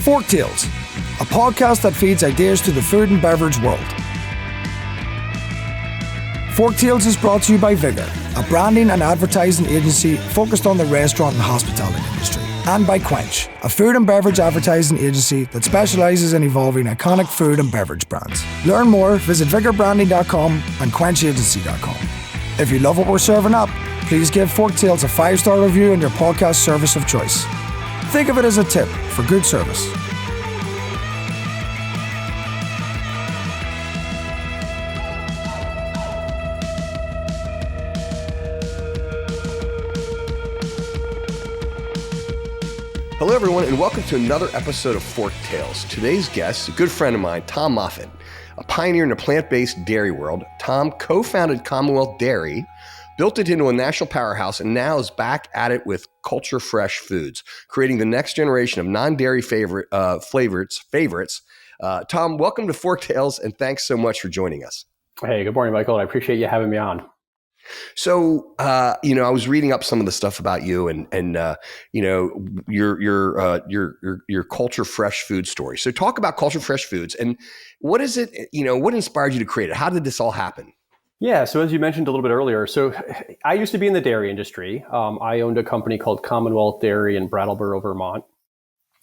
Forktales, a podcast that feeds ideas to the food and beverage world. Forktales is brought to you by Vigor, a branding and advertising agency focused on the restaurant and hospitality industry, and by Quench, a food and beverage advertising agency that specializes in evolving iconic food and beverage brands. Learn more, visit vigorbranding.com and quenchagency.com. If you love what we're serving up, please give Forktales a 5-star review on your podcast service of choice. Think of it as a tip for good service. Hello, everyone, and welcome to another episode of Forktales. Today's guest, a good friend of mine, Tom Moffitt, a pioneer in the plant-based dairy world. Tom co-founded Commonwealth Dairy, built it into a national powerhouse, and now is back at it with Culture Fresh Foods, creating the next generation of non-dairy favorites. Tom, welcome to Forktales, and thanks so much for joining us. Hey, good morning, Michael. I appreciate you having me on. So, I was reading up some of the stuff about you and your Culture Fresh Food story. So talk about Culture Fresh Foods and what is it, what inspired you to create it? How did this all happen? Yeah. So as you mentioned a little bit earlier, so I used to be in the dairy industry. I owned a company called Commonwealth Dairy in Brattleboro, Vermont.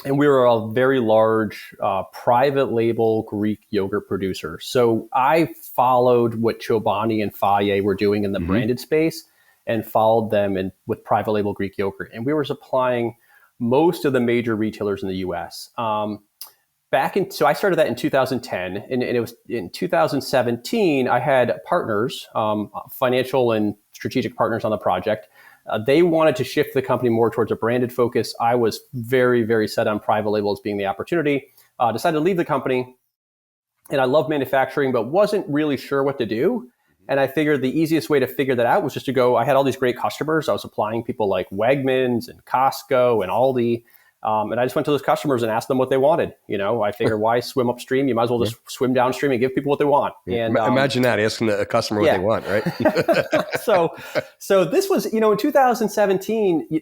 And we were a very large private label Greek yogurt producer. So I followed what Chobani and Faye were doing in the branded space and followed them with private label Greek yogurt. And we were supplying most of the major retailers in the US. So I started that in 2010. And it was in 2017, I had partners, financial and strategic partners on the project. They wanted to shift the company more towards a branded focus. I was very, very set on private labels being the opportunity. Decided to leave the company. And I love manufacturing, but wasn't really sure what to do. And I figured the easiest way to figure that out was just to go, I had all these great customers. I was supplying people like Wegmans and Costco and Aldi. And I just went to those customers and asked them what they wanted. I figured, why swim upstream? You might as well just swim downstream and give people what they want. And imagine that, asking a customer what they want, right? So this was, in 2017,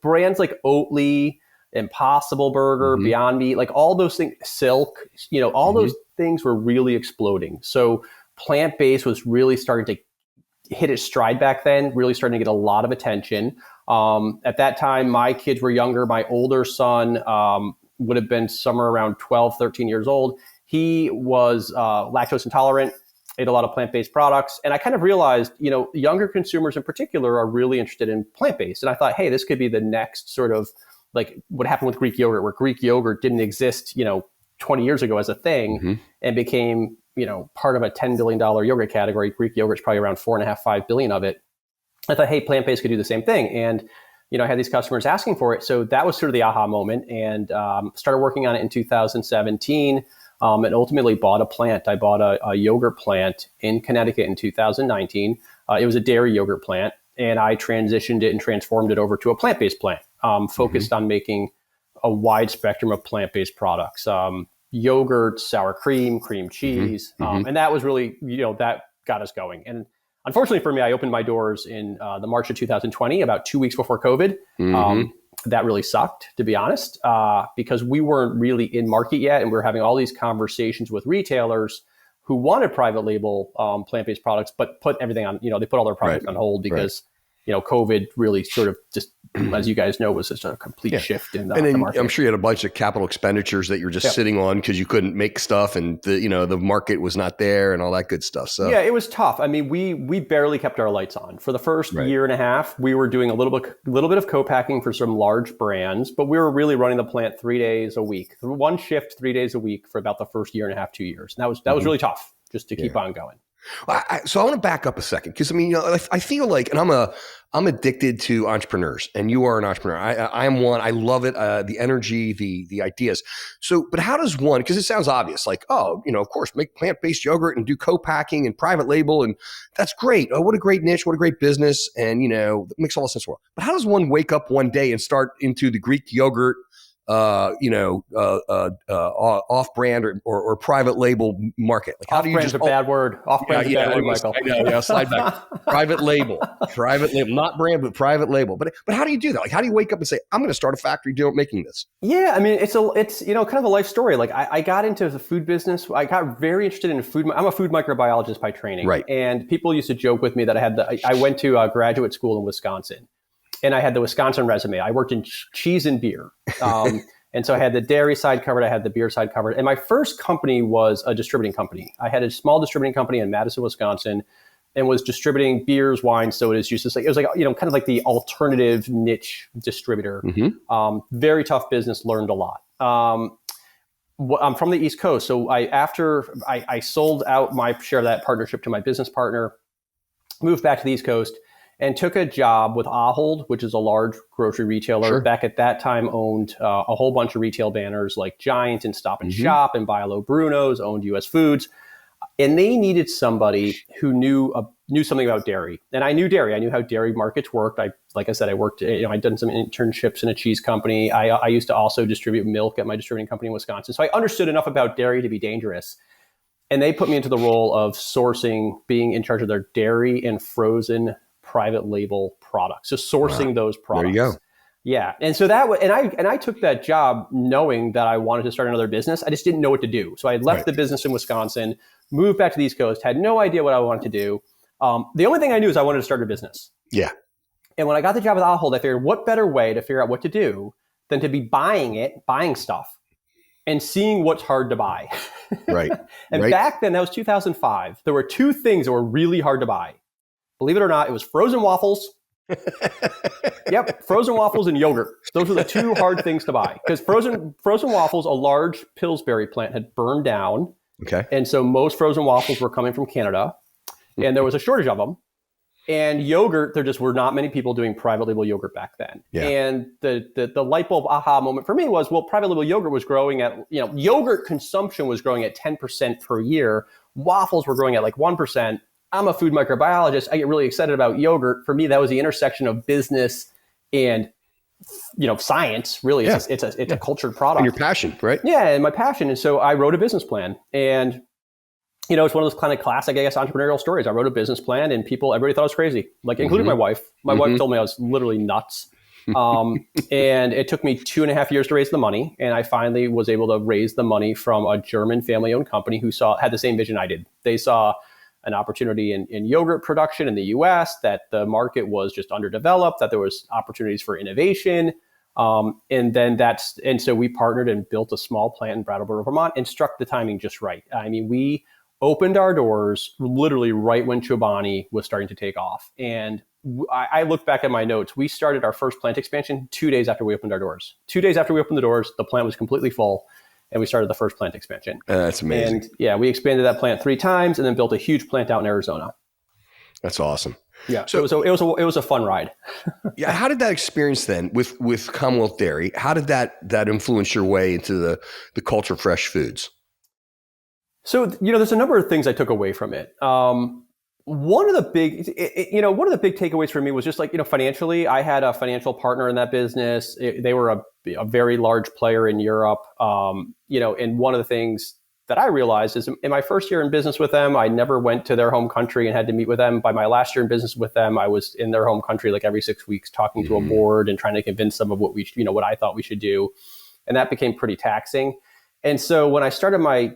brands like Oatly, Impossible Burger, Beyond Meat, like all those things, Silk, all those things were really exploding. So plant-based was really starting to hit its stride back then, really starting to get a lot of attention. At that time, my kids were younger. My older son would have been somewhere around 12, 13 years old. He was lactose intolerant, ate a lot of plant-based products. And I kind of realized, younger consumers in particular are really interested in plant-based. And I thought, hey, this could be the next sort of like what happened with Greek yogurt, where Greek yogurt didn't exist, 20 years ago as a thing and became, part of a $10 billion yogurt category. Greek yogurt's probably around 4.5, 5 billion of it. I thought, hey, plant-based could do the same thing. And, I had these customers asking for it. So that was sort of the aha moment, and started working on it in 2017 and ultimately bought a plant. I bought a yogurt plant in Connecticut in 2019. It was a dairy yogurt plant, and I transitioned it and transformed it over to a plant-based plant focused on making a wide spectrum of plant-based products, yogurt, sour cream, cream cheese. And that was really, that got us going. And unfortunately for me, I opened my doors in the March of 2020, about 2 weeks before COVID. That really sucked, to be honest, because we weren't really in market yet. And we were having all these conversations with retailers who wanted private label plant-based products, but put everything on, they put all their products on hold because, COVID really sort of just, as you guys know, was just a complete shift in the market. I'm sure you had a bunch of capital expenditures that you're just sitting on because you couldn't make stuff and the market was not there and all that good stuff. So yeah, it was tough. I mean, we barely kept our lights on. For the first year and a half, we were doing a little bit of co-packing for some large brands, but we were really running the plant 3 days a week, one shift, 3 days a week for about the first year and a half, 2 years. And that was really tough just to keep on going. So I want to back up a second because I feel like, and I'm addicted to entrepreneurs, and you are an entrepreneur. I am one. I love it. The energy, the ideas. So, but how does one? Because it sounds obvious, like of course, make plant-based yogurt and do co-packing and private label, and that's great. Oh, what a great niche! What a great business, and it makes all the sense in the world. But how does one wake up one day and start into the Greek yogurt off-brand or private label market? Like, how do you Off-brand's a bad word. Off-brand's a bad word, Michael. I know. Yeah, slide back. Private label, not brand, but private label. But how do you do that? Like, how do you wake up and say, I'm going to start a factory making this? Yeah, I mean, it's kind of a life story. Like I got into the food business. I got very interested in food. I'm a food microbiologist by training, right? And people used to joke with me that I went to graduate school in Wisconsin, and I had the Wisconsin resume. I worked in cheese and beer, and so I had the dairy side covered. I had the beer side covered. And my first company was a distributing company. I had a small distributing company in Madison, Wisconsin, and was distributing beers, wines, sodas, juices. It was like, kind of like the alternative niche distributor. Mm-hmm. Very tough business, learned a lot. I'm from the East Coast. So after I sold out my share of that partnership to my business partner, moved back to the East Coast and took a job with Ahold, which is a large grocery retailer. Sure. Back at that time owned a whole bunch of retail banners like Giant and Stop and Shop and Buy Low Bruno's, owned US Foods. And they needed somebody who knew something about dairy. And I knew dairy. I knew how dairy markets worked. Like I said, I worked, I'd done some internships in a cheese company. I used to also distribute milk at my distributing company in Wisconsin. So I understood enough about dairy to be dangerous. And they put me into the role of sourcing, being in charge of their dairy and frozen private label products. So sourcing those products. There you go. Yeah. And so I took that job knowing that I wanted to start another business. I just didn't know what to do. So I left the business in Wisconsin, moved back to the East Coast, had no idea what I wanted to do. The only thing I knew is I wanted to start a business. Yeah. And when I got the job with Ahold, I figured what better way to figure out what to do than to be buying stuff and seeing what's hard to buy. Right. And back then, that was 2005. There were two things that were really hard to buy. Believe it or not, it was frozen waffles. Yep, frozen waffles and yogurt. Those were the two hard things to buy because frozen waffles, a large Pillsbury plant had burned down. Okay. And so most frozen waffles were coming from Canada, and there was a shortage of them. And yogurt, there just were not many people doing private label yogurt back then. Yeah. And the light bulb aha moment for me was, well, private label yogurt was growing at, yogurt consumption was growing at 10% per year. Waffles were growing at like 1%. I'm a food microbiologist. I get really excited about yogurt. For me, that was the intersection of business and, science. Really, it's a cultured product. And your passion, right? Yeah, and my passion. And so I wrote a business plan. And, it's one of those kind of classic, I guess, entrepreneurial stories. I wrote a business plan and everybody thought I was crazy, like including my wife. My wife told me I was literally nuts. And it took me 2.5 years to raise the money. And I finally was able to raise the money from a German family-owned company who had the same vision I did. They saw an opportunity in yogurt production in the US, that the market was just underdeveloped, that there was opportunities for innovation. And so we partnered and built a small plant in Brattleboro, Vermont, and struck the timing just right. I mean, we opened our doors literally right when Chobani was starting to take off. And I look back at my notes. We started our first plant expansion 2 days after we opened our doors. 2 days after we opened the doors, the plant was completely full. And we started the first plant expansion. That's amazing. And yeah, we expanded that plant 3 times and then built a huge plant out in Arizona. That's awesome. Yeah. So it was a fun ride. Yeah. How did that experience then with Commonwealth Dairy? How did that influence your way into the culture of fresh foods? So, there's a number of things I took away from it. One of the big takeaways for me was just like, financially, I had a financial partner in that business. They were a very large player in Europe. And one of the things that I realized is in my first year in business with them, I never went to their home country and had to meet with them. By my last year in business with them, I was in their home country like every 6 weeks talking to a board and trying to convince them of what what I thought we should do. And that became pretty taxing. And so when I started my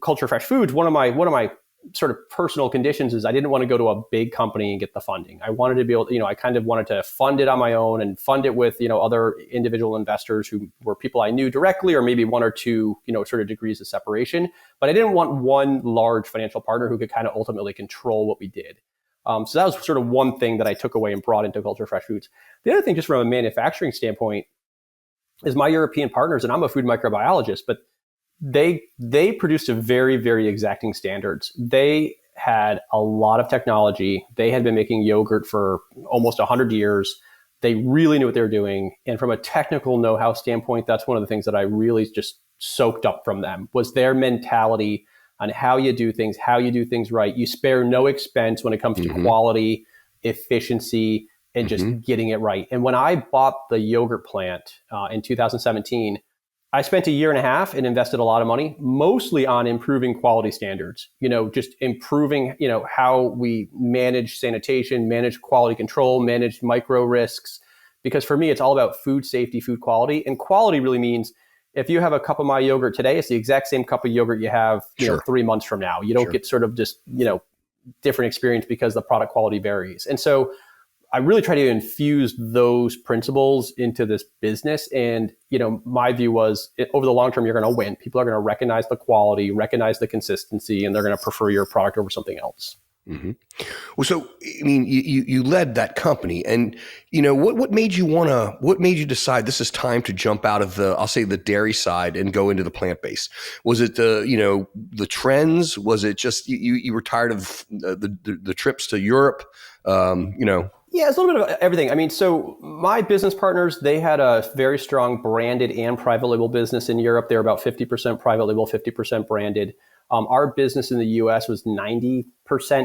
Culture Fresh Foods, one of my sort of personal conditions is I didn't want to go to a big company and get the funding. I wanted to be able, I kind of wanted to fund it on my own and fund it with, other individual investors who were people I knew directly, or maybe 1 or 2, sort of degrees of separation. But I didn't want one large financial partner who could kind of ultimately control what we did. So that was sort of one thing that I took away and brought into Culture Fresh Foods. The other thing, just from a manufacturing standpoint, is my European partners, and I'm a food microbiologist, but they produced a very, very exacting standards. They had a lot of technology. They had been making yogurt for almost 100 years. They really knew what they were doing. And from a technical know-how standpoint, that's one of the things that I really just soaked up from them, was their mentality on how you do things right. You spare no expense when it comes to quality, efficiency, and just getting it right. And when I bought the yogurt plant in 2017, I spent a year and a half and invested a lot of money, mostly on improving quality standards, just improving, how we manage sanitation, manage quality control, manage micro risks. Because for me, it's all about food safety, food quality. And quality really means if you have a cup of my yogurt today, it's the exact same cup of yogurt you have 3 months from now. You don't get sort of just, different experience because the product quality varies. And so I really try to infuse those principles into this business. And, my view was over the long term, you're going to win. People are going to recognize the quality, recognize the consistency, and they're going to prefer your product over something else. Mm-hmm. Well, so, I mean, you led that company, and, what made you decide this is time to jump out of I'll say the dairy side and go into the plant-based? Was it the trends? Was it just, you were tired of the trips to Europe? Yeah, it's a little bit of everything. I mean, so my business partners, they had a very strong branded and private label business in Europe. They were about 50% private label, 50% branded. Our business in the US was 90%,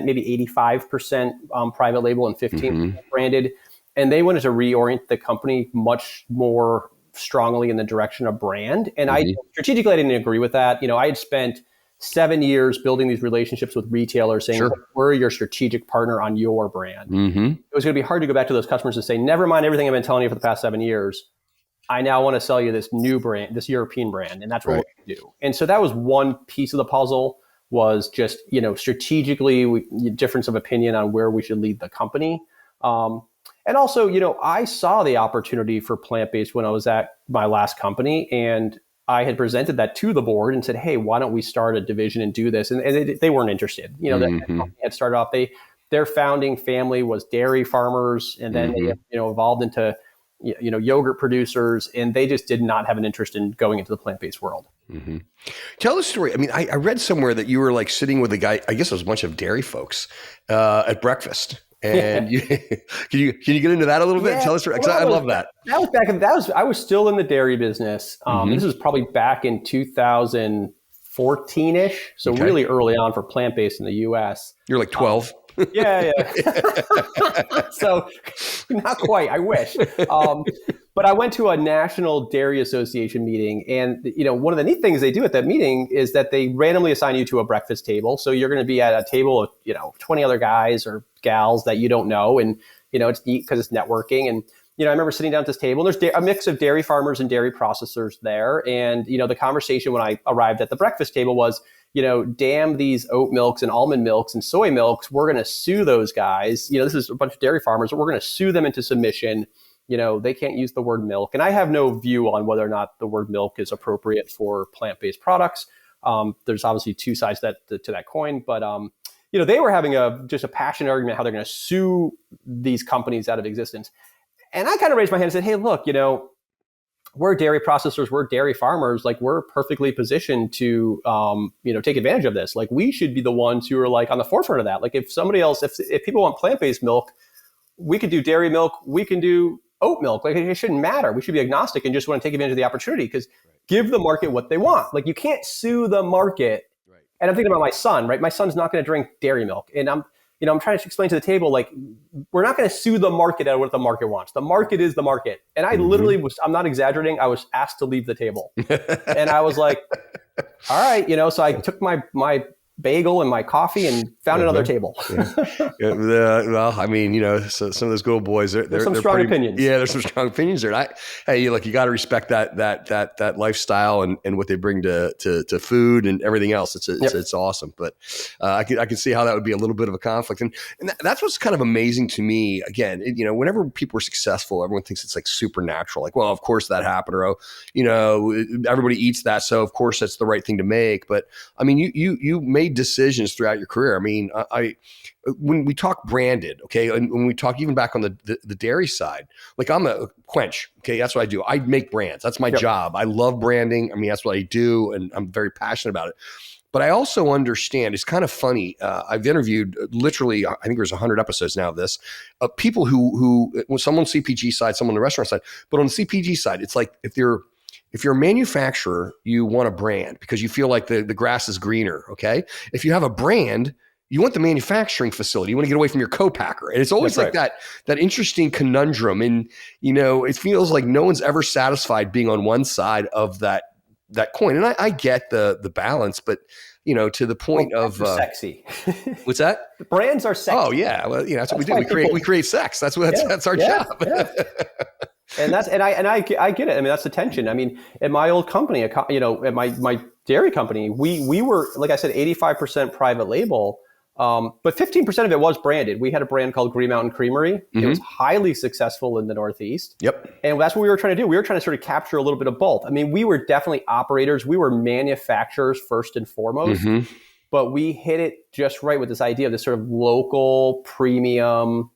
maybe 85% private label and 15% branded. And they wanted to reorient the company much more strongly in the direction of brand. And I didn't agree with that. I had spent 7 years building these relationships with retailers saying, we're your strategic partner on your brand. It was going to be hard to go back to those customers and say, never mind everything I've been telling you for the past 7 years. I now want to sell you this new brand, this European brand. And that's what we do. And so that was one piece of the puzzle, was just, strategically difference of opinion on where we should lead the company. And also, I saw the opportunity for plant-based when I was at my last company, and I had presented that to the board and said, hey, why don't we start a division and do this? And they weren't interested. That company had started off, their founding family was dairy farmers, and then they evolved into yogurt producers, and they just did not have an interest in going into the plant-based world. Tell the story. I mean, I read somewhere that you were like sitting with a guy, I guess it was a bunch of dairy folks at breakfast. And can you get into that a little bit? Yeah. Tell us, because I love that. That was I was still in the dairy business. This was probably back in 2014-ish. So really early on for plant-based in the US. You're like 12. Yeah. So not quite, I wish. But I went to a National Dairy Association meeting, and one of the neat things they do at that meeting is that they randomly assign you to a breakfast table. So you're going to be at a table of 20 other guys or gals that you don't know, and it's neat because it's networking. And I remember sitting down at this table, and there's a mix of dairy farmers and dairy processors there. And the conversation when I arrived at the breakfast table was, damn these oat milks and almond milks and soy milks. We're going to sue those guys. This is a bunch of dairy farmers, but we're going to sue them into submission. They can't use the word milk. And I have no view on whether or not the word milk is appropriate for plant-based products. There's obviously two sides to that coin, but they were having just a passionate argument how they're going to sue these companies out of existence. And I kind of raised my hand and said, hey, look, we're dairy processors, we're dairy farmers, like we're perfectly positioned to, take advantage of this. Like we should be the ones who are like on the forefront of that. Like if somebody else, if people want plant-based milk, we could do dairy milk, we can do oat milk. Like it shouldn't matter. We should be agnostic and just want to take advantage of the opportunity, because give the market what they want. Like you can't sue the market. Right. And I'm thinking about my son, right? My son's not going to drink dairy milk. And I'm trying to explain to the table, like, we're not going to sue the market out of what the market wants. The market is the market. And I literally I'm not exaggerating. I was asked to leave the table. And I was like, all right, so I took my bagel and my coffee and found another table. Well, I mean, so some of those good old boys, there's some strong opinions. Yeah, there's some strong opinions there. And you got to respect that lifestyle and what they bring to food and everything else. It's awesome. But I could see how that would be a little bit of a conflict. And that's what's kind of amazing to me. Again, whenever people are successful, everyone thinks it's like supernatural. Like, well, of course that happened, or everybody eats that, so of course that's the right thing to make. But I mean, you made decisions throughout your career. I mean, when we talk branded, okay, and when we talk even back on the dairy side, like I'm a Quench, okay, that's what I do. I make brands. That's my job. I love branding. I mean, that's what I do, and I'm very passionate about it. But I also understand, it's kind of funny. I've interviewed literally, I think there's 100 episodes now of this, people who someone on the CPG side, someone on the restaurant side, but on the CPG side, it's like if you're a manufacturer, you want a brand because you feel like the grass is greener, okay? If you have a brand, you want the manufacturing facility. You want to get away from your co-packer. And it's always like that interesting conundrum. And, it feels like no one's ever satisfied being on one side of that that coin. And I get the balance, but to the point of sexy. What's that? The brands are sexy. Oh yeah, well, that's what we do. We create sex. That's our job. Yeah. And I get it. I mean, that's the tension. I mean, at my old company, at my dairy company, we were, like I said, 85% private label. But 15% of it was branded. We had a brand called Green Mountain Creamery. Mm-hmm. It was highly successful in the Northeast. Yep. And that's what we were trying to do. We were trying to sort of capture a little bit of both. I mean, we were definitely operators. We were manufacturers first and foremost, mm-hmm. but we hit it just right with this idea of this sort of local premium,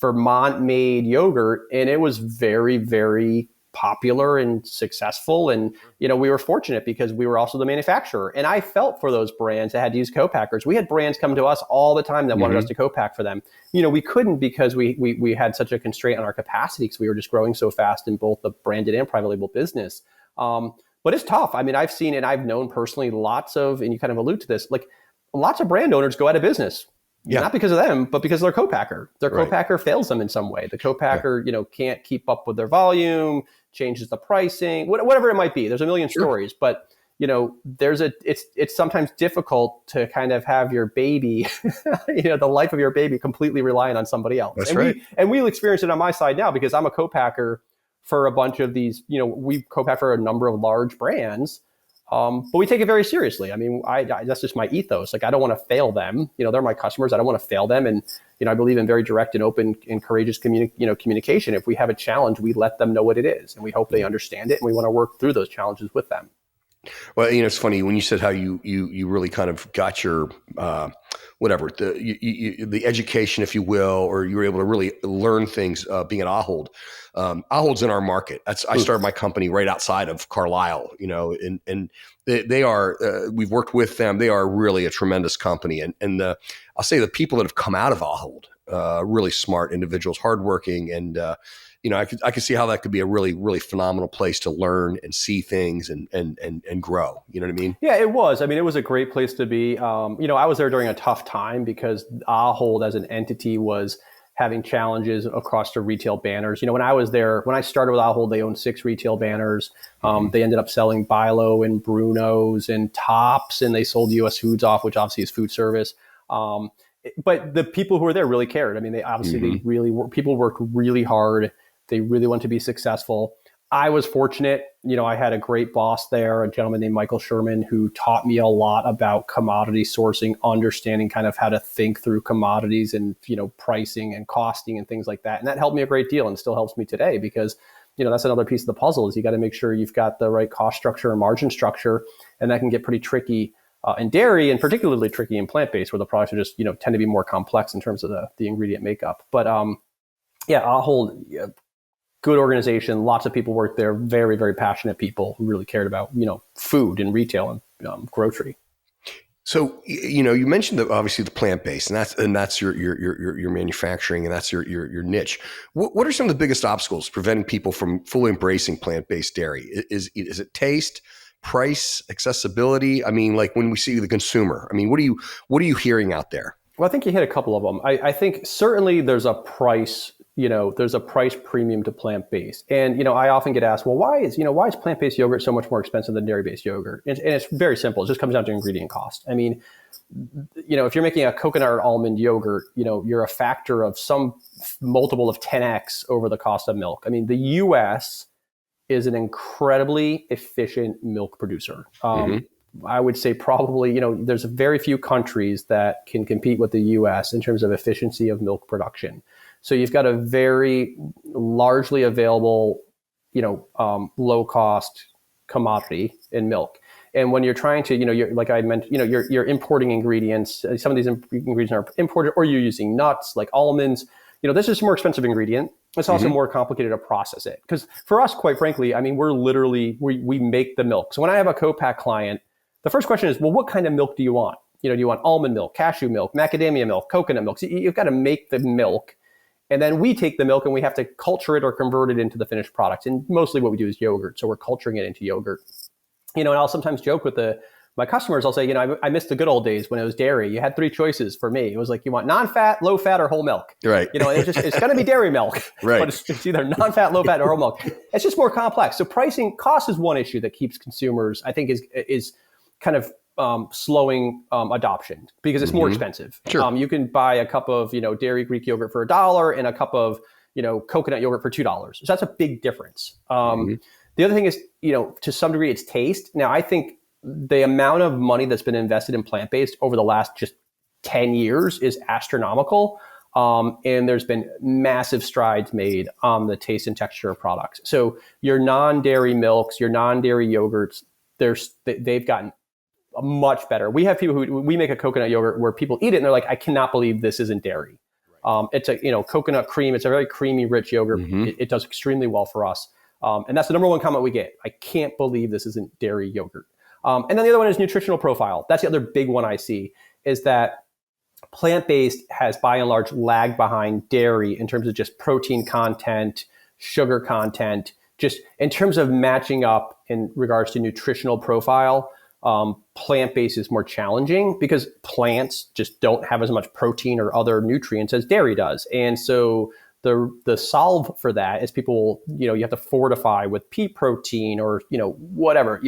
Vermont-made yogurt. And it was very, very popular and successful. And, we were fortunate because we were also the manufacturer. And I felt for those brands that had to use co-packers. We had brands come to us all the time that wanted us to co-pack for them. We couldn't because we had such a constraint on our capacity because we were just growing so fast in both the branded and private label business. But it's tough. I mean, I've seen and I've known personally lots of, and you kind of allude to this, like lots of brand owners go out of business. Yeah. Not because of them, but because of their co-packer. Their co-packer fails them in some way. The co-packer, can't keep up with their volume, changes the pricing, whatever it might be. There's a million stories, but it's sometimes difficult to kind of have your baby, the life of your baby completely relying on somebody else. That's right. We'll experience it on my side now because I'm a co-packer for a bunch of these, we co-pack for a number of large brands. But we take it very seriously. I mean, that's just my ethos. Like, I don't want to fail them. They're my customers. I don't want to fail them. And, I believe in very direct and open and courageous communication. If we have a challenge, we let them know what it is and we hope they understand it. And we want to work through those challenges with them. Well, it's funny when you said how you really kind of got your, the education, if you will, or you were able to really learn things being at Ahold. Ahold's in our market. I started my company right outside of Carlisle, and they are, we've worked with them. They are really a tremendous company. And I'll say the people that have come out of Ahold, really smart individuals, hardworking, and I could see how that could be a really, really phenomenal place to learn and see things and grow. You know what I mean? Yeah, it was. I mean, it was a great place to be. I was there during a tough time because Ahold as an entity was having challenges across the retail banners. When I was there, when I started with Ahold, they owned 6 retail banners. They ended up selling Bilo and Bruno's and Tops, and they sold US Foods off, which obviously is food service. But the people who were there really cared. I mean, people worked really hard. They really want to be successful. I was fortunate. I had a great boss there, a gentleman named Michael Sherman, who taught me a lot about commodity sourcing, understanding kind of how to think through commodities and, pricing and costing and things like that. And that helped me a great deal and still helps me today because, that's another piece of the puzzle is you got to make sure you've got the right cost structure and margin structure. And that can get pretty tricky in dairy and particularly tricky in plant-based where the products are just, tend to be more complex in terms of the ingredient makeup. But Ahold, good organization. Lots of people worked there. Very, very passionate people who really cared about, food and retail and grocery. So, you mentioned obviously the plant-based and that's your manufacturing and that's your niche. What are some of the biggest obstacles preventing people from fully embracing plant-based dairy? Is it taste, price, accessibility? I mean, like when we see the consumer, I mean, what are you hearing out there? Well, I think you hit a couple of them. I think certainly there's a price premium to plant-based. And, I often get asked, well, why is plant-based yogurt so much more expensive than dairy-based yogurt? And it's very simple. It just comes down to ingredient cost. I mean, if you're making a coconut or almond yogurt, you're a factor of some multiple of 10x over the cost of milk. I mean, the U.S. is an incredibly efficient milk producer. I would say probably, there's very few countries that can compete with the U.S. in terms of efficiency of milk production. So you've got a very largely available, low cost commodity in milk. And when you're trying to, you're, like I mentioned, you're importing ingredients. Some of these ingredients are imported, or you're using nuts like almonds. This is a more expensive ingredient. It's also more complicated to process it. Because for us, quite frankly, I mean, we make the milk. So when I have a co-pack client, the first question is, well, what kind of milk do you want? Do you want almond milk, cashew milk, macadamia milk, coconut milk? So you've got to make the milk. And then we take the milk and we have to culture it or convert it into the finished product. And mostly what we do is yogurt. So we're culturing it into yogurt. And I'll sometimes joke with the my customers, I'll say, I miss the good old days when it was dairy. You had 3 choices for me. It was like, you want non-fat, low fat, or whole milk. Right. It's going to be dairy milk, right. But it's either non-fat, low fat, or whole milk. It's just more complex. So cost is one issue that keeps consumers, I think, is kind of slowing adoption because it's more expensive. Sure. You can buy a cup of, dairy Greek yogurt for $1 and a cup of, coconut yogurt for $2. So that's a big difference. The other thing is, to some degree, it's taste. Now, I think the amount of money that's been invested in plant-based over the last just 10 years is astronomical. And there's been massive strides made on the taste and texture of products. So your non-dairy milks, your non-dairy yogurts, they've gotten much better. We have people we make a coconut yogurt where people eat it and they're like, I cannot believe this isn't dairy. It's a coconut cream. It's a very creamy, rich yogurt. It does extremely well for us. And that's the number one comment we get. I can't believe this isn't dairy yogurt. And then the other one is nutritional profile. That's the other big one I see, is that plant-based has by and large lagged behind dairy in terms of just protein content, sugar content, just in terms of matching up in regards to nutritional profile. Plant-based is more challenging because plants just don't have as much protein or other nutrients as dairy does. And so the solve for that is people, you have to fortify with pea protein or, whatever,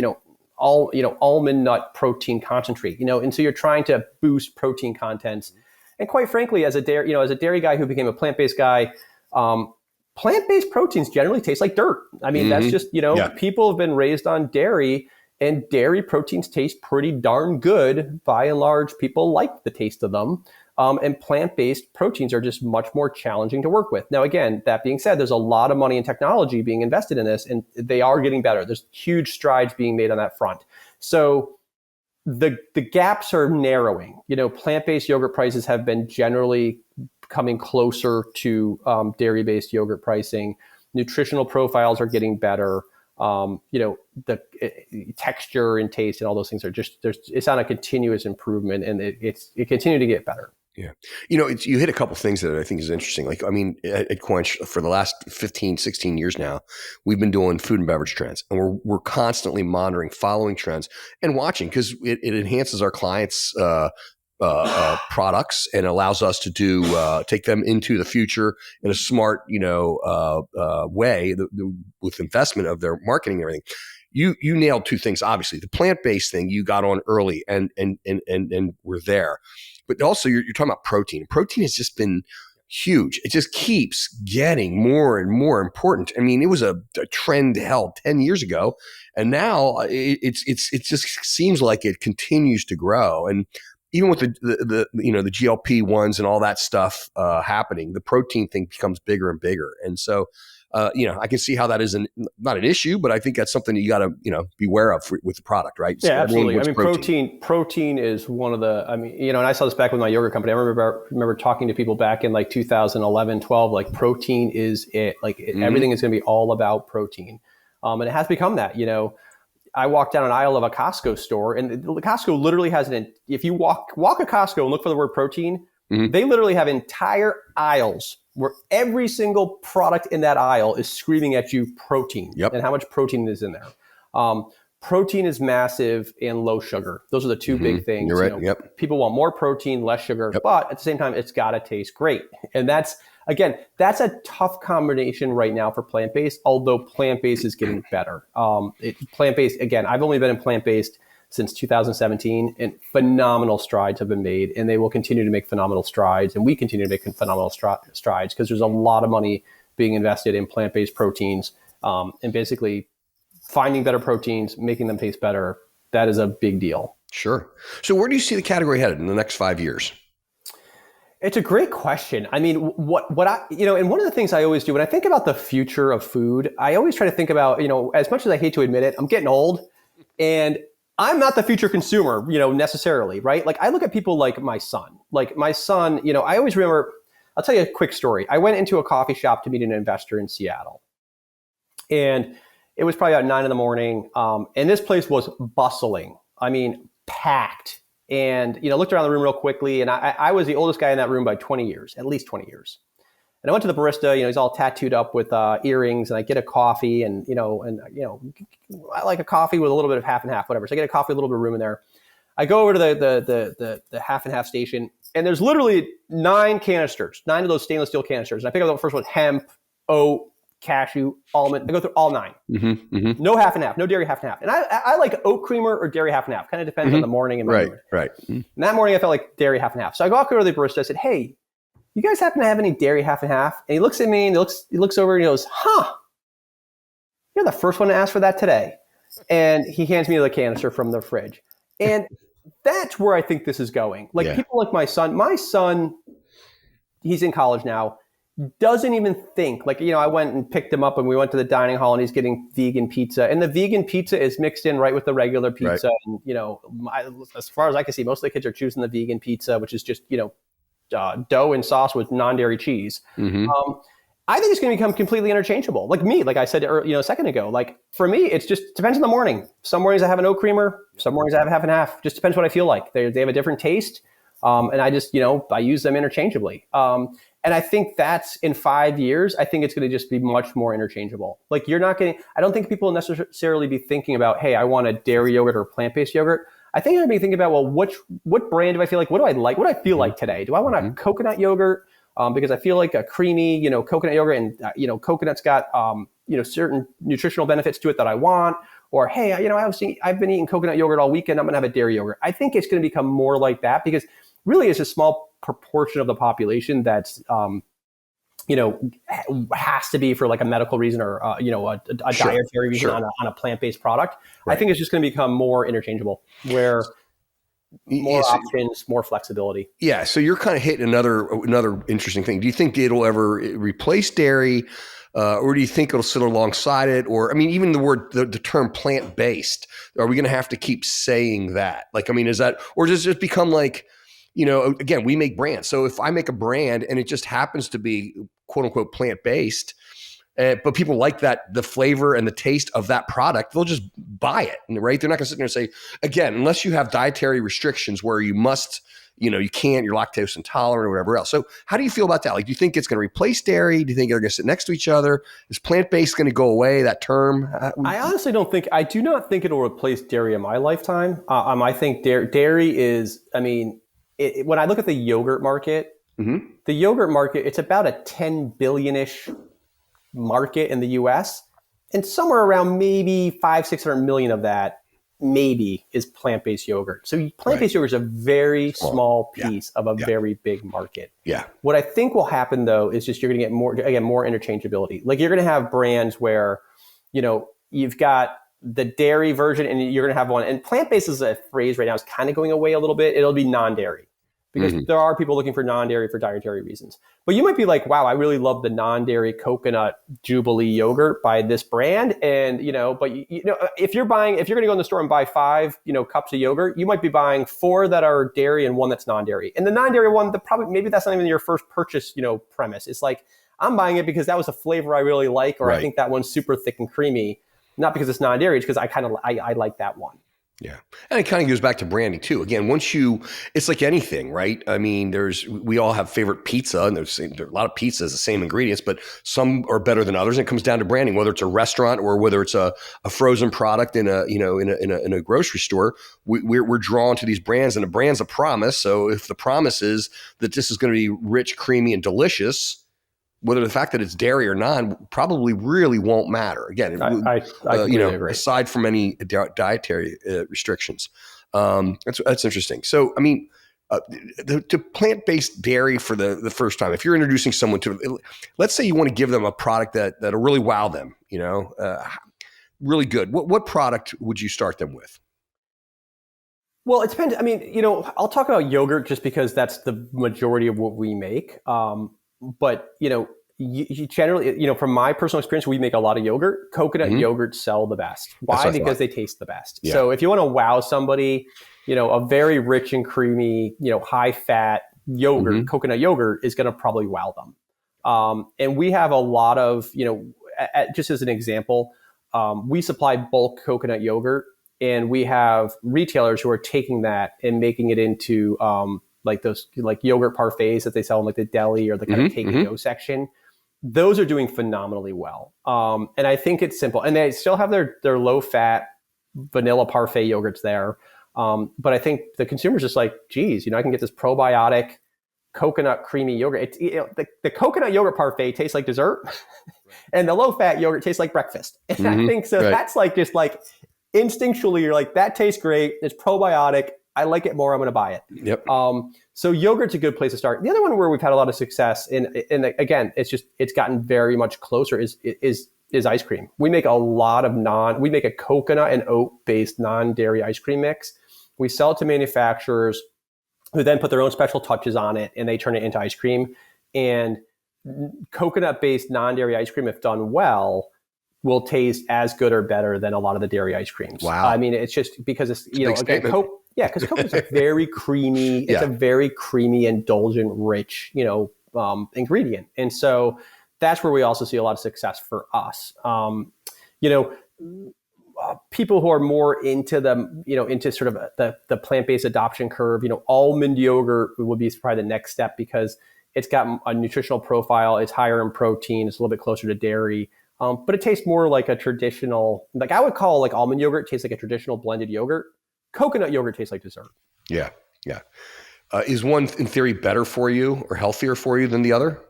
almond nut protein concentrate, and so you're trying to boost protein contents. And quite frankly, as a dairy guy who became a plant-based guy, plant-based proteins generally taste like dirt. I mean, that's just, people have been raised on dairy, and dairy proteins taste pretty darn good. By and large, people like the taste of them. And plant-based proteins are just much more challenging to work with. Now, again, that being said, there's a lot of money and technology being invested in this, and they are getting better. There's huge strides being made on that front. So the gaps are narrowing. Plant-based yogurt prices have been generally coming closer to dairy-based yogurt pricing. Nutritional profiles are getting better. The texture and taste and all those things are it's on a continuous improvement, and it continues to get better. Yeah. You hit a couple things that I think is interesting. Like, I mean, at Quench for the last 15, 16 years now, we've been doing food and beverage trends, and we're constantly monitoring, following trends and watching, because it enhances our clients' products and allows us to take them into the future in a smart, way with investment of their marketing and everything. You nailed 2 things. Obviously, the plant-based thing you got on early and we're there. But also you're talking about protein. Protein has just been huge. It just keeps getting more and more important. I mean, it was a trend held 10 years ago, and now it just seems like it continues to grow. And even with the GLP-1s and all that stuff happening, the protein thing becomes bigger and bigger. And so, I can see how that is not an issue, but I think that's something you got to, be aware of with the product, right? Yeah, absolutely. I mean, protein is one of the, and I saw this back with my yogurt company. I remember talking to people back in like 2011, 12, like protein is it. Like everything is going to be all about protein. And it has become that, I walked down an aisle of a Costco store, and Costco literally has if you walk a Costco and look for the word protein, they literally have entire aisles where every single product in that aisle is screaming at you protein and how much protein is in there. Protein is massive and low sugar. Those are the 2 big things. You're right. People want more protein, less sugar, but at the same time, it's got to taste great. And that's a tough combination right now for plant-based, although plant-based is getting better. Plant-based, again, I've only been in plant-based since 2017, and phenomenal strides have been made, and they will continue to make phenomenal strides, and we continue to make phenomenal strides because there's a lot of money being invested in plant-based proteins, and basically finding better proteins, making them taste better. That is a big deal. Sure. So where do you see the category headed in the next 5 years? It's a great question. I mean, what I, and one of the things I always do when I think about the future of food, I always try to think about, as much as I hate to admit it, I'm getting old, and I'm not the future consumer, necessarily, right? Like I look at people like my son. I always remember, I'll tell you a quick story. I went into a coffee shop to meet an investor in Seattle. And it was probably about 9 a.m. And this place was bustling. I mean, packed. And, looked around the room real quickly. And I was the oldest guy in that room by 20 years, at least 20 years. And I went to the barista, he's all tattooed up with earrings, and I get a coffee, and I like a coffee with a little bit of half and half, whatever. So I get a coffee with a little bit of room in there. I go over to the half and half station, and there's literally 9 canisters, 9 of those stainless steel canisters. And I pick up the first one: hemp, oat, cashew, almond. I go through all 9. No half and half, no dairy half and half. And I like oat creamer or dairy half and half. Kind of depends on the morning and my mood. Right. And that morning I felt like dairy half and half. So I go out to the barista. I said, "Hey, you guys happen to have any dairy half and half?" And he looks at me and he looks over and he goes, "Huh, you're the first one to ask for that today." And he hands me the canister from the fridge. And that's where I think this is going. Like people like my son, he's in college now, doesn't even think, like, I went and picked him up and we went to the dining hall and he's getting vegan pizza, and the vegan pizza is mixed in right with the regular pizza. Right. And, as far as I can see, most of the kids are choosing the vegan pizza, which is just, dough and sauce with non-dairy cheese. I think it's going to become completely interchangeable. Like me, like I said, a second ago, like for me, it's just depends on the morning. Some mornings I have an oat creamer. Some mornings I have half and half. Just depends what I feel like. They have a different taste. And I just, I use them interchangeably. And I think that's in 5 years, I think it's going to just be much more interchangeable. Like I don't think people will necessarily be thinking about, hey, I want a dairy yogurt or plant-based yogurt. I think I'm going to be thinking about, well, what brand do I feel like? What do I like? What do I feel like today? Do I want a coconut yogurt? Because I feel like a creamy, coconut yogurt, and, coconut's got, certain nutritional benefits to it that I want. Or, hey, I've been eating coconut yogurt all weekend. I'm going to have a dairy yogurt. I think it's going to become more like that, because really it's a small proportion of the population that's, has to be for like a medical reason or, a dietary reason on a plant-based product. Right. I think it's just going to become more interchangeable, where more options, more flexibility. Yeah. So you're kind of hitting another interesting thing. Do you think it'll ever replace dairy, or do you think it'll sit alongside it? Or, even the term plant-based, are we going to have to keep saying that? Like, is that, or does it just become like, again, we make brands. So if I make a brand and it just happens to be quote unquote plant-based, but people like the flavor and the taste of that product, they'll just buy it, right? They're not going to sit there and say, again, unless you have dietary restrictions where you must, you're lactose intolerant or whatever else. So how do you feel about that? Like, do you think it's going to replace dairy? Do you think they're going to sit next to each other? Is plant-based going to go away, that term? I honestly I do not think it'll replace dairy in my lifetime. I think dairy is, when I look at the yogurt market, it's about a 10 billion-ish market in the US, and somewhere around maybe 500-600 million of that maybe is plant-based yogurt. So plant-based yogurt is a very small piece of a very big market. Yeah. What I think will happen though is just you're going to get more interchangeability. Like, you're going to have brands where, you've got the dairy version and you're going to have one, and plant-based is a phrase right now is kind of going away a little bit. It'll be non-dairy, because there are people looking for non-dairy for dietary reasons. But you might be like, wow, I really love the non-dairy coconut Jubilee yogurt by this brand. And, if you're going to go in the store and buy 5, cups of yogurt, you might be buying 4 that are dairy and 1 that's non-dairy. And the non-dairy one, maybe that's not even your first purchase, premise. It's like, I'm buying it because that was a flavor I really like, or I think that one's super thick and creamy, not because it's non-dairy, it's because I like that one. Yeah. And it kind of goes back to branding too. Again, it's like anything, right? We all have favorite pizza, and there's a lot of pizzas, the same ingredients, but some are better than others. And it comes down to branding, whether it's a restaurant or whether it's a frozen product in a grocery store. We're drawn to these brands, and a brand's a promise. So if the promise is that this is going to be rich, creamy, and delicious, whether the fact that it's dairy or not probably really won't matter. Again, I agree. Aside from any dietary restrictions, that's interesting. So, to plant-based dairy for the first time, if you're introducing someone to, let's say you want to give them a product that'll really wow them, really good. What product would you start them with? Well, it depends. I'll talk about yogurt just because that's the majority of what we make. But, you generally, from my personal experience, we make a lot of yogurt. Coconut yogurts sell the best. Why? Because they taste the best. Yeah. So if you want to wow somebody, a very rich and creamy, high fat yogurt, coconut yogurt is going to probably wow them. And we have a lot of, just as an example, we supply bulk coconut yogurt, and we have retailers who are taking that and making it into, like those like yogurt parfaits that they sell in like the deli or the kind of take and go section. Those are doing phenomenally well. And I think it's simple. And they still have their low fat vanilla parfait yogurts there. But I think the consumer's just like, geez, I can get this probiotic coconut creamy yogurt. The coconut yogurt parfait tastes like dessert and the low fat yogurt tastes like breakfast. And I think so. Right. That's like, just like instinctually, you're like, that tastes great. It's probiotic. I like it more. I'm going to buy it. Yep. So yogurt's a good place to start. The other one where we've had a lot of success and again, it's gotten very much closer is ice cream. We make we make a coconut and oat based non-dairy ice cream mix. We sell it to manufacturers who then put their own special touches on it and they turn it into ice cream. And coconut based non-dairy ice cream, if done well, will taste as good or better than a lot of the dairy ice creams. Wow. I mean, it's just because it's, again, because coconut's a very creamy, it's a very creamy, indulgent, rich, ingredient. And so that's where we also see a lot of success for us. People who are more into into sort of the plant-based adoption curve, almond yogurt would be probably the next step because it's got a nutritional profile. It's higher in protein. It's a little bit closer to dairy. But it tastes more like a traditional, like I would call like almond yogurt tastes like a traditional blended yogurt. Coconut yogurt tastes like dessert. Yeah. Yeah. Is one in theory better for you or healthier for you than the other?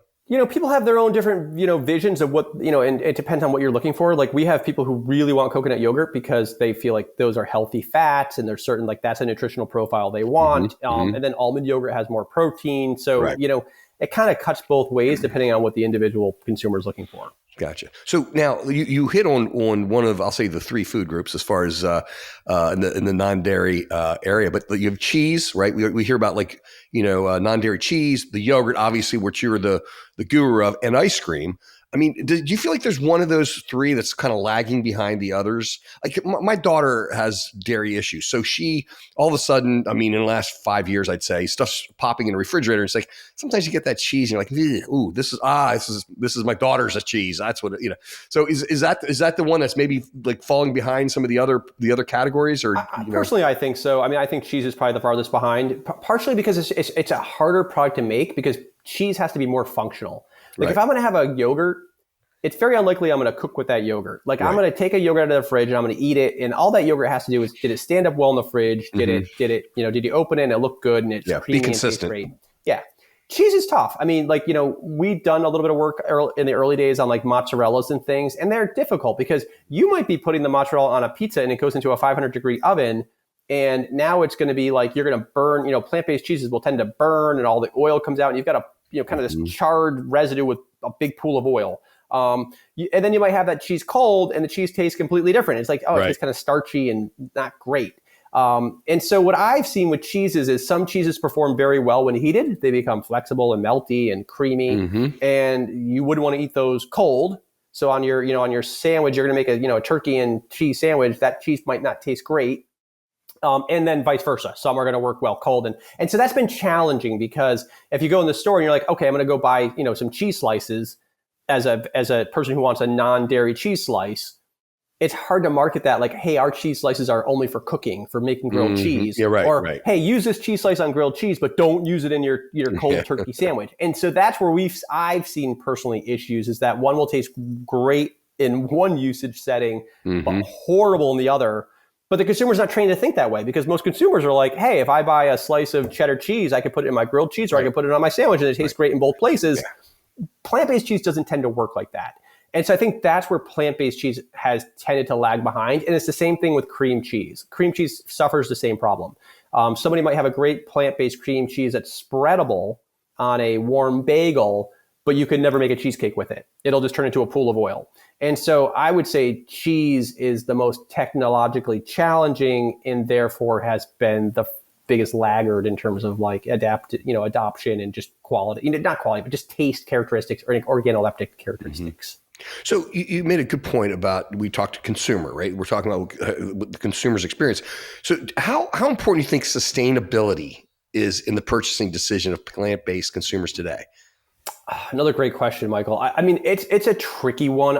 People have their own different, visions of what, and it depends on what you're looking for. Like we have people who really want coconut yogurt because they feel like those are healthy fats and they're certain like that's a nutritional profile they want. And then almond yogurt has more protein. So, right. It kind of cuts both ways depending on what the individual consumer is looking for. Gotcha. So now you hit on one of, I'll say, the three food groups as far as in the non-dairy area, but you have cheese, right? We hear about like, non-dairy cheese, the yogurt, obviously, which you're the guru of, and ice cream. I mean, do you feel like there's one of those three that's kind of lagging behind the others? Like my daughter has dairy issues. So she, all of a sudden, I mean, in the last 5 years, I'd say stuff's popping in the refrigerator. It's like, sometimes you get that cheese and you're like, ooh, this is my daughter's cheese. That's what, So is that the one that's maybe like falling behind some of the other categories or? Personally, I think so. I mean, I think cheese is probably the farthest behind, partially because it's a harder product to make because cheese has to be more functional. Like if I'm going to have a yogurt, it's very unlikely I'm going to cook with that yogurt. Like I'm going to take a yogurt out of the fridge and I'm going to eat it. And all that yogurt has to do is, did it stand up well in the fridge? Did you open it and it looked good and it's creamy and tastes great? Yeah. Cheese is tough. I mean, like, we've done a little bit of work in the early days on like mozzarellas and things, and they're difficult because you might be putting the mozzarella on a pizza and it goes into a 500-degree oven. And now it's going to be like, you're going to burn, plant-based cheeses will tend to burn and all the oil comes out and you've got kind of this charred residue with a big pool of oil. And then you might have that cheese cold and the cheese tastes completely different. It's like, it tastes kind of starchy and not great. And so what I've seen with cheeses is some cheeses perform very well when heated. They become flexible and melty and creamy, and you wouldn't want to eat those cold. So on your sandwich, you're going to make a turkey and cheese sandwich. That cheese might not taste great. And then vice versa. Some are going to work well cold. And so that's been challenging because if you go in the store and you're like, okay, I'm going to go buy, some cheese slices as a person who wants a non-dairy cheese slice, it's hard to market that like, hey, our cheese slices are only for cooking, for making grilled cheese. Yeah, right, or, right. Hey, use this cheese slice on grilled cheese, but don't use it in your cold turkey sandwich. And so that's where I've seen personally issues is that one will taste great in one usage setting, but horrible in the other. But the consumer's not trained to think that way because most consumers are like, hey, if I buy a slice of cheddar cheese, I can put it in my grilled cheese or I can put it on my sandwich and it tastes great in both places. Yeah. Plant-based cheese doesn't tend to work like that. And so I think that's where plant-based cheese has tended to lag behind. And it's the same thing with cream cheese. Cream cheese suffers the same problem. Somebody might have a great plant-based cream cheese that's spreadable on a warm bagel, but you could never make a cheesecake with it. It'll just turn into a pool of oil. And so I would say cheese is the most technologically challenging and therefore has been the biggest laggard in terms of like adoption and just quality, not quality, but just taste characteristics or organoleptic characteristics. So you made a good point about, we talked to consumer, right? We're talking about the consumer's experience. So how important do you think sustainability is in the purchasing decision of plant-based consumers today? Another great question, Michael. I mean, it's a tricky one.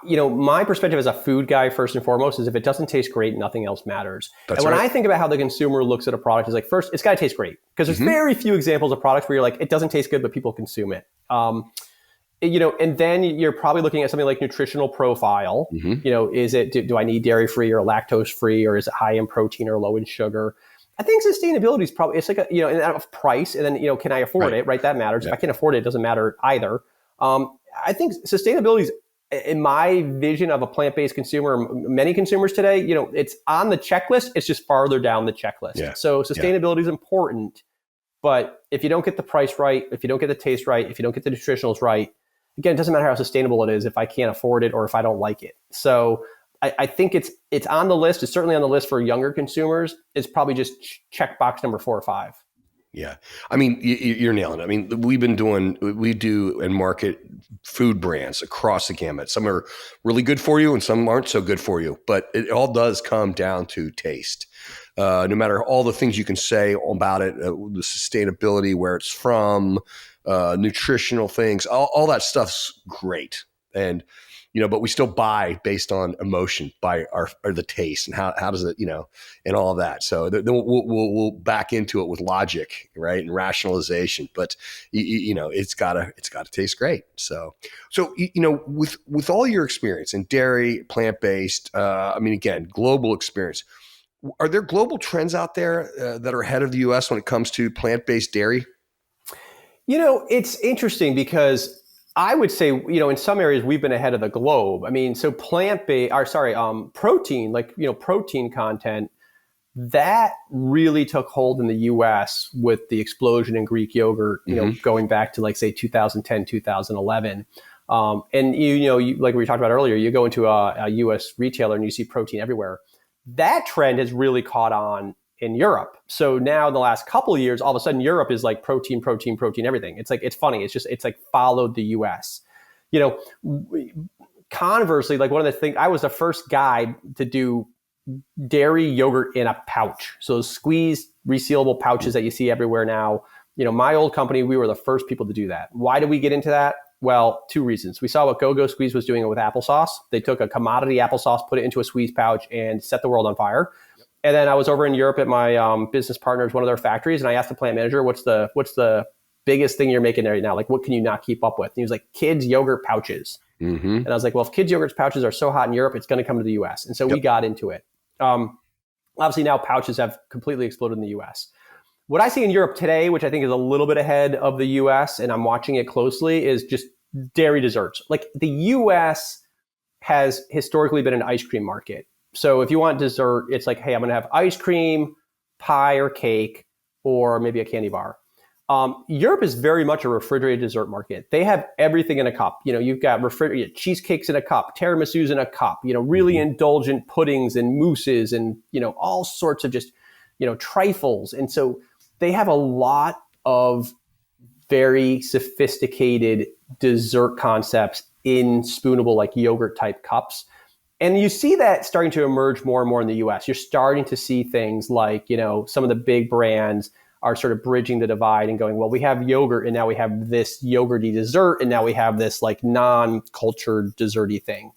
My perspective as a food guy, first and foremost, is if it doesn't taste great, nothing else matters. And when I think about how the consumer looks at a product, is like, first, it's got to taste great, because there's very few examples of products where you're like, it doesn't taste good, but people consume it. And then you're probably looking at something like nutritional profile. Is it, do I need dairy free or lactose free, or is it high in protein or low in sugar? I think sustainability is probably, it's like and of price, and then, can I afford it? Right. That matters. If I can't afford it, it doesn't matter either. I think sustainability is, in my vision of a plant-based consumer, many consumers today, it's on the checklist. It's just farther down the checklist. Yeah. So sustainability is important, but if you don't get the price right, if you don't get the taste right, if you don't get the nutritionals right, again, it doesn't matter how sustainable it is if I can't afford it or if I don't like it. So I think it's on the list. It's certainly on the list for younger consumers. It's probably just checkbox number 4 or 5. Yeah. I mean, you're nailing it. I mean, we do and market food brands across the gamut. Some are really good for you and some aren't so good for you, but it all does come down to taste. No matter all the things you can say about it, the sustainability, where it's from, nutritional things, all that stuff's great. And, but we still buy based on emotion, by the taste and how does it, and all of that. So then we'll back into it with logic, right, and rationalization. But it's gotta taste great. So with all your experience in dairy, plant-based, again, global experience, are there global trends out there that are ahead of the U.S. when it comes to plant-based dairy? It's interesting because I would say, in some areas we've been ahead of the globe. I mean, so protein, protein content, that really took hold in the US with the explosion in Greek yogurt, going back to like, say, 2010, 2011. And like we talked about earlier, you go into a US retailer and you see protein everywhere. That trend has really caught on in Europe. So now in the last couple of years, all of a sudden Europe is like protein, everything. It's like, it's funny. It's like followed the US. Conversely, like one of the things, I was the first guy to do dairy yogurt in a pouch. So squeezed resealable pouches that you see everywhere now. My old company, we were the first people to do that. Why did we get into that? Well, 2 reasons. We saw what Go-Go Squeeze was doing with applesauce. They took a commodity applesauce, put it into a squeeze pouch, and set the world on fire. And then I was over in Europe at my business partner's one of their factories, and I asked the plant manager, what's the biggest thing you're making there right now? Like, what can you not keep up with? And he was like, kids yogurt pouches. And I was like, well, if kids yogurt pouches are so hot in Europe, it's going to come to the US. And so we got into it. Obviously now pouches have completely exploded in the US. What I see in Europe today, which I think is a little bit ahead of the US, and I'm watching it closely, is just dairy desserts. Like, the US has historically been an ice cream market. So if you want dessert, it's like, hey, I'm going to have ice cream, pie or cake, or maybe a candy bar. Europe is very much a refrigerated dessert market. They have everything in a cup. You've got refrigerated cheesecakes in a cup, tiramisus in a cup, really indulgent puddings and mousses and, all sorts of just, trifles. And so they have a lot of very sophisticated dessert concepts in spoonable, like yogurt type cups. And you see that starting to emerge more and more in the US. You're starting to see things like, some of the big brands are sort of bridging the divide and going, well, we have yogurt and now we have this yogurty dessert and now we have this like non-cultured desserty thing.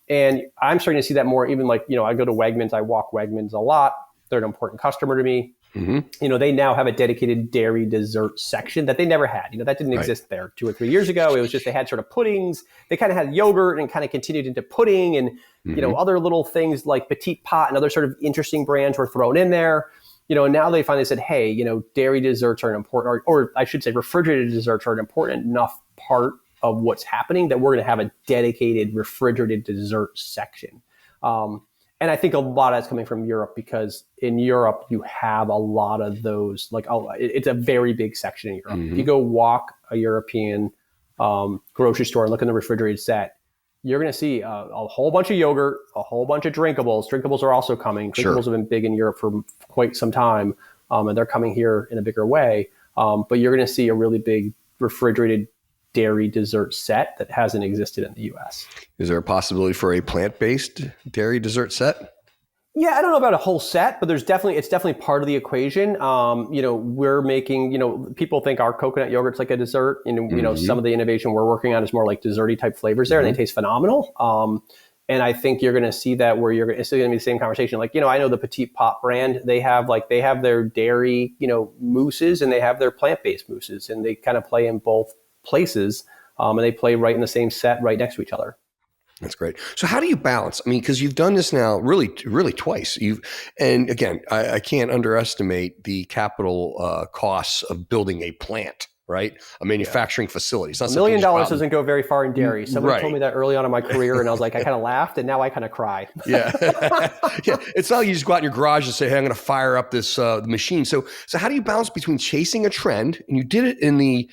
And I'm starting to see that more, even like, I go to Wegmans, I walk Wegmans a lot. They're an important customer to me. They now have a dedicated dairy dessert section that they never had. That didn't exist there 2 or 3 years ago. It was just, they had sort of puddings. They kind of had yogurt and kind of continued into pudding and, other little things like Petit Pot and other sort of interesting brands were thrown in there. And now they finally said, hey, dairy desserts are an important, or I should say refrigerated desserts are an important enough part of what's happening that we're going to have a dedicated refrigerated dessert section. And I think a lot of that's coming from Europe, because in Europe, you have a lot of those, it's a very big section in Europe. If you go walk a European grocery store and look in the refrigerated set, you're going to see a whole bunch of yogurt, a whole bunch of drinkables. Drinkables are also coming. Drinkables have been big in Europe for quite some time, and they're coming here in a bigger way. But you're going to see a really big refrigerated dairy dessert set that hasn't existed in the U.S. Is there a possibility for a plant-based dairy dessert set? Yeah, I don't know about a whole set, but it's definitely part of the equation. We're making, people think our coconut yogurt's like a dessert. Some of the innovation we're working on is more like desserty type flavors there, and they taste phenomenal. And I think you're going to see that where it's going to be the same conversation. Like, I know the Petite Pot brand, they have their dairy, mousses, and they have their plant-based mousses, and they kind of play in both places. And they play right in the same set right next to each other. That's great. So how do you balance? I mean, because you've done this now really, really twice. And again, I can't underestimate the capital costs of building a plant, right? A manufacturing facility. It's not $1 million doesn't go very far in dairy. Somebody told me that early on in my career, and I was like, I kind of laughed, and now I kind of cry. Yeah, yeah. It's not like you just go out in your garage and say, "Hey, I'm going to fire up this machine." So how do you balance between chasing a trend, and you did it in the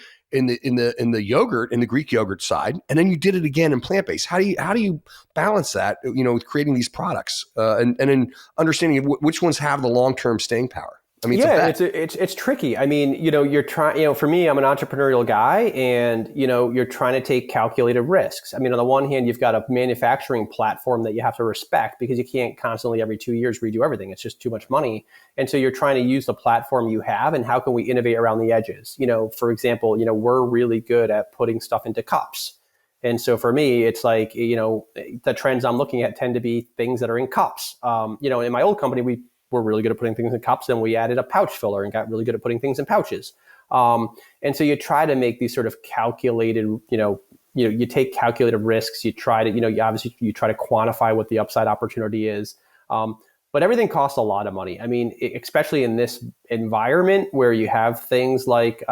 yogurt, in the Greek yogurt side, and then you did it again in plant-based. How do you balance that, with creating these products and then understanding which ones have the long-term staying power? I mean, it's tricky. I mean, you're trying, for me, I'm an entrepreneurial guy, and, you're trying to take calculated risks. I mean, on the one hand, you've got a manufacturing platform that you have to respect because you can't constantly every 2 years redo everything. It's just too much money. And so you're trying to use the platform you have, and how can we innovate around the edges? For example, we're really good at putting stuff into cups. And so for me, it's like, the trends I'm looking at tend to be things that are in cups. In my old company, we're really good at putting things in cups, and we added a pouch filler and got really good at putting things in pouches. And so you try to make these sort of calculated, you take calculated risks. You try to, obviously you try to quantify what the upside opportunity is. But everything costs a lot of money. I mean, especially in this environment where you have things like,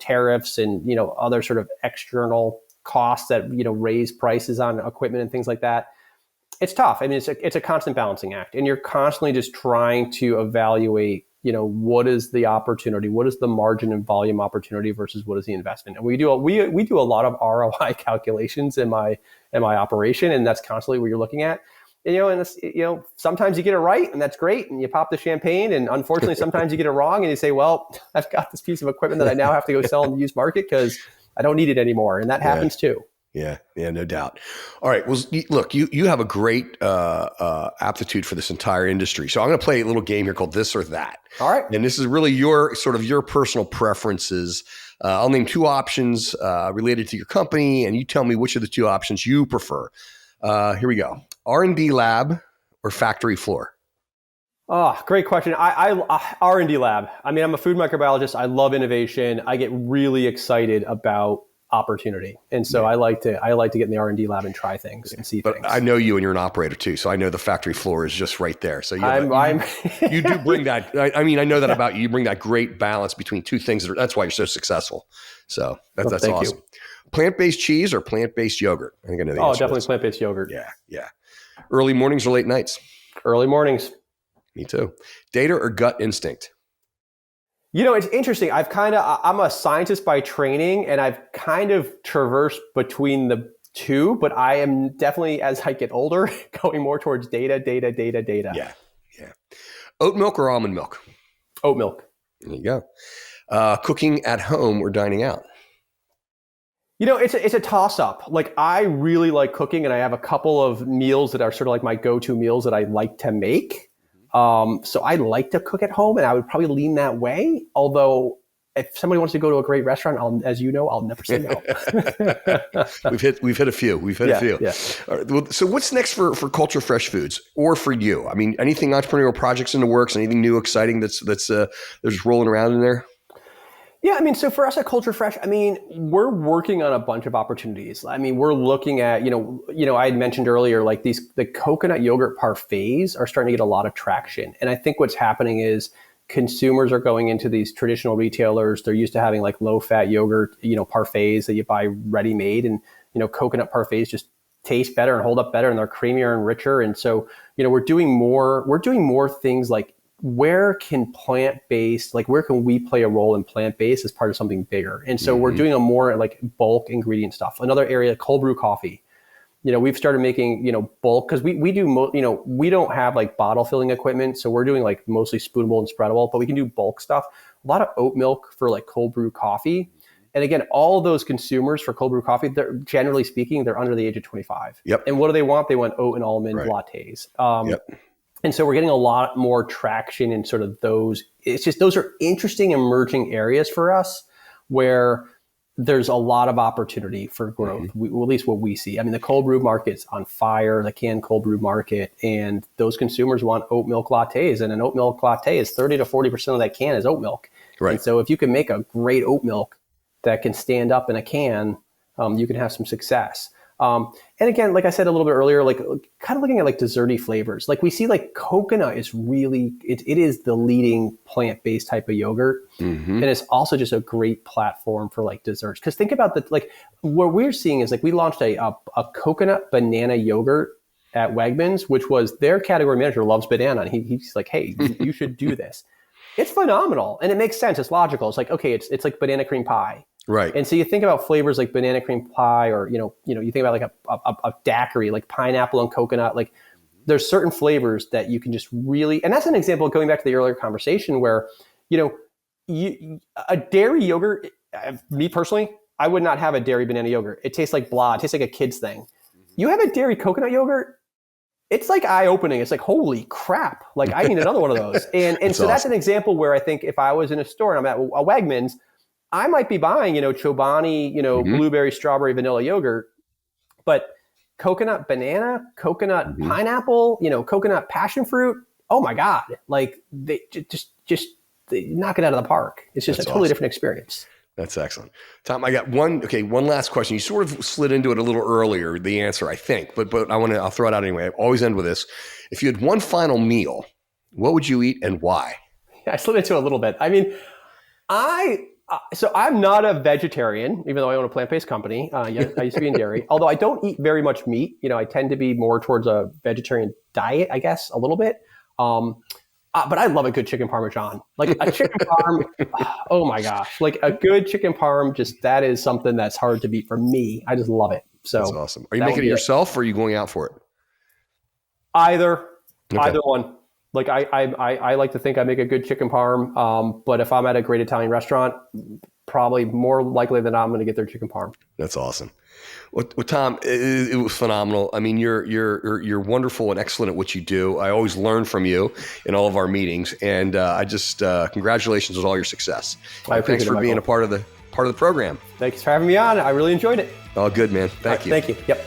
tariffs and, other sort of external costs that, raise prices on equipment and things like that. It's tough. I mean, it's a constant balancing act, and you're constantly just trying to evaluate, what is the opportunity, what is the margin and volume opportunity versus what is the investment. And we do a lot of ROI calculations in my operation, and that's constantly what you're looking at. And, sometimes you get it right, and that's great, and you pop the champagne. And unfortunately, sometimes you get it wrong, and you say, well, I've got this piece of equipment that I now have to go sell in the used market because I don't need it anymore, and that happens too. Yeah, no doubt. All right. Well, look, you have a great aptitude for this entire industry. So I'm going to play a little game here called This or That. All right. And this is really your personal preferences. I'll name two options related to your company, and you tell me which of the two options you prefer. Here we go. R&D lab or factory floor? Oh, great question. I R&D lab. I mean, I'm a food microbiologist. I love innovation. I get really excited about opportunity. And so I like to get in the R&D lab and try things and see things. But I know you, and you're an operator too. So I know the factory floor is just right there. So you do bring that. I mean, I know that about you. You bring that great balance between two things. That's why you're so successful. So that's awesome. You. Plant-based cheese or plant-based yogurt? I think I know the answer. Definitely plant-based yogurt. Yeah. Early mornings or late nights? Early mornings. Me too. Data or gut instinct? It's interesting. I'm a scientist by training, and I've kind of traversed between the two, but I am definitely, as I get older, going more towards data. Yeah. Oat milk or almond milk? Oat milk. There you go. Cooking at home or dining out? It's a toss-up. Like, I really like cooking, and I have a couple of meals that are sort of like my go-to meals that I like to make. So I like to cook at home, and I would probably lean that way. Although if somebody wants to go to a great restaurant, I'll never say no. We've hit a few. Yeah. All right, well, so what's next for Culture Fresh Foods, or for you? I mean, anything entrepreneurial projects in the works? Anything new, exciting that's just rolling around in there? Yeah, I mean, so for us at Culture Fresh, I mean, we're working on a bunch of opportunities. I mean, we're looking at, I had mentioned earlier, like the coconut yogurt parfaits are starting to get a lot of traction. And I think what's happening is consumers are going into these traditional retailers. They're used to having like low-fat yogurt, parfaits that you buy ready-made, and, coconut parfaits just taste better and hold up better, and they're creamier and richer. And so, we're doing more things like, where can we play a role in plant-based as part of something bigger? And so we're doing a more like bulk ingredient stuff. Another area, cold brew coffee. We've started making, bulk, because we we don't have like bottle filling equipment. So we're doing like mostly spoonable and spreadable, but we can do bulk stuff. A lot of oat milk for like cold brew coffee. And again, all of those consumers for cold brew coffee, they're generally speaking, they're under the age of 25. Yep. And what do they want? They want oat and almond lattes. And so we're getting a lot more traction in sort of those. It's just those are interesting emerging areas for us where there's a lot of opportunity for growth, well, at least what we see. I mean, the cold brew market's on fire, the canned cold brew market, and those consumers want oat milk lattes, and an oat milk latte is 30 to 40% of that can is oat milk. Right. And so if you can make a great oat milk that can stand up in a can, you can have some success. And again, like I said a little bit earlier, like kind of looking at like desserty flavors, like we see like coconut is really, it is the leading plant-based type of yogurt. And it's also just a great platform for like desserts. Cause think about like what we're seeing is like we launched a coconut banana yogurt at Wegmans, which was their category manager loves banana. And he's like, hey, you should do this. It's phenomenal. And it makes sense. It's logical. It's like, okay, it's like banana cream pie. Right. And so you think about flavors like banana cream pie, or, you think about like a daiquiri, like pineapple and coconut, like there's certain flavors that you can just really, and that's an example going back to the earlier conversation where, a dairy yogurt, me personally, I would not have a dairy banana yogurt. It tastes like blah. It tastes like a kid's thing. You have a dairy coconut yogurt, it's like eye-opening. It's like, holy crap. Like I need another one of those. And so awesome. That's an example where I think if I was in a store and I'm at a Wegmans, I might be buying, Chobani, blueberry, strawberry, vanilla yogurt, but coconut banana, coconut pineapple, coconut passion fruit. Oh my God. Like they just they knock it out of the park. It's just That's a totally different experience. That's excellent. Tom, I got one last question. You sort of slid into it a little earlier, the answer, I think, but I'll throw it out anyway. I always end with this. If you had one final meal, what would you eat and why? Yeah, I slid into it a little bit. I mean, so I'm not a vegetarian, even though I own a plant-based company. I used to be in dairy, although I don't eat very much meat. I tend to be more towards a vegetarian diet, I guess, a little bit. But I love a good chicken parmesan, like a chicken parm. Oh my gosh, like a good chicken parm. Just that is something that's hard to beat for me. I just love it. So that's awesome. Are you making it yourself, or are you going out for it? Either one. Like I like to think I make a good chicken parm, but if I'm at a great Italian restaurant, probably more likely than not, I'm going to get their chicken parm. That's awesome. Well, Tom, it was phenomenal. I mean, you're wonderful and excellent at what you do. I always learn from you in all of our meetings, and I just congratulations on all your success. Thanks for being a part of the program. Thanks for having me on. I really enjoyed it. Oh, good, man. Thank you. Thank you. Yep.